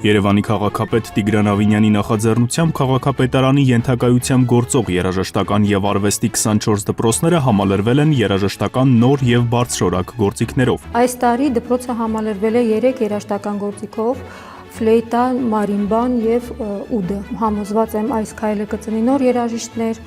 Երևանի քաղաքապետ Տիգրան Ավինյանի նախաձեռնությամբ քաղաքապետարանի ենթակայությամբ գործող երաժշտական եւ արվեստի 24 դպրոցները համալրվել են երաժշտական նոր եւ բարձրորակ գործիքներով։ Այս տարի դպրոցը համալրվել է 3 երաժշտական գործիքով՝ ֆլեյտա, մարիմբան եւ ուդը։ Համոզված եմ այս քայլը կծնի նոր երաժիշտներ,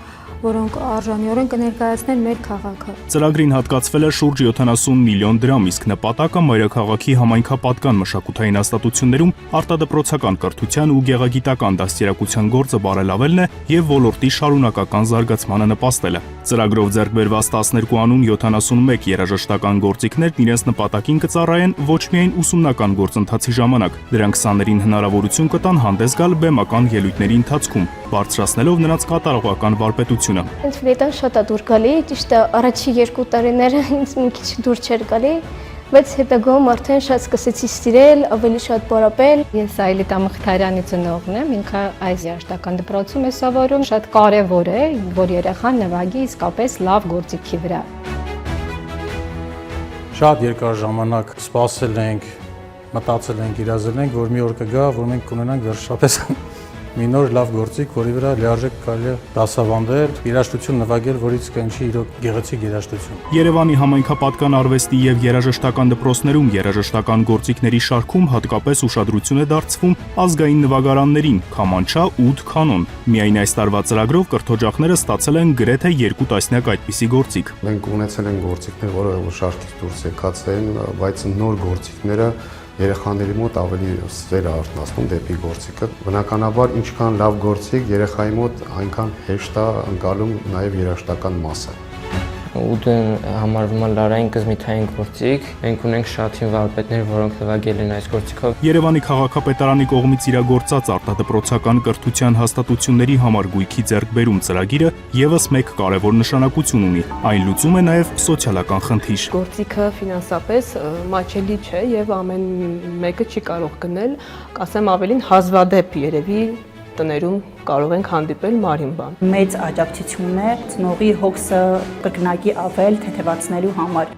որոնք արժանիորեն կներկայացնեն մեր քաղաքը։ Ծրագրին հատկացվել է շուրջ 70 միլիոն դրամ, իսկ նպատակը մայրաքաղաքի համայնքապատկան մշակութային հաստատություններում արտադպրոցական կրթության ու գեղագիտական դաստիարակության գործը բարելավելն է եւ ոլորտի շարունակական զարգացմանը նպաստելը։ Ծրագրով ձեռք բերված 12 անուն 71 երաժշտական գործիքներն իրենց նպատակին կծառայեն ոչ միայն ուսումնական գործընթացի ժամանակ, դրանք սաներին հնարավորություն կտան հանդես գալ բեմական ելույթների ընթացքում, բարձրացնելով նրանց կատարողական վարպետությունը։ Ինձ ֆլեյտան շատ է դուր գալի, ճիշտ է, առաջի 2 տարիները ինձ մի քիչ դուր չէր գալի, բայց հետագայում արդեն շատ սկսեցի սիրել, ավելի շատ պարապել։ Ես Այլիտա Մխիթարյանի ծնողն եմ, ինքը այս երաժշտական դպրոցում է սովորում, շատ կարևոր է, որ երեխան նվագի իսկապես լավ գործիքի վրա։ Շատ երկար ժամանակ սպասել ենք, մտածել ենք, իրազել ենք, որ մի օր կգա, որ մենք կունենանք վերջապես մի նոր լավ գործիք, որի վրա լիարժեք կարելի է դասավանդել, երաժշտություն նվագել, որից կընչի իրոք գեղեցիկ երաժշտություն։ Երևանի համայնքապատկան արվեստի եւ երաժշտական դպրոցներում երաժշտական գործիքների շարքում հատկապես ուշադրություն է դարձվում ազգային նվագարաններին՝ քամանչա, ուդ, կանոն։ Միայն այս տարվա ծրագրով կրթօջախները ստացել են գրեթե 2 տասնյակ այդպիսի գործիք։ Մենք ունեցել ենք գործիքներ, որը շարքից դուրս եկած են, բայց նոր գործիքները երեխաների մոտ ավելի սեր արտնասնում դեպի գործիքը։ Բնականաբար ինչքան լավ գործիք երեխայի մոտ այնքան հեշտ է ընկալում նաև երաժշտական մասը։ Ուդն համարվում է լարային կզմիթային գործիք, մենք ունենք շատ հին վարպետներ, որոնք նվագել են այս գործիքով։ Երևանի քաղաքապետարանի կողմից իրագործած արտադպրոցական կրթության հաստատությունների համար գույքի ձեռքբերում ծրագիրը եւս մեկ կարևոր նշանակություն ունի։ Այն լուծում է նաեւ սոցիալական խնդիր։ Գործիքը ֆինանսապես մատչելի չէ եւ ամեն մեկը չի կարող գնել, ասեմ ավելին հազվադեպ երևի տներում կարող ենք հանդիպել մարիմբան։ Մեծ աջակցություն է ծնողի հոգսը կրկնակի ավել թեթևացնելու համար։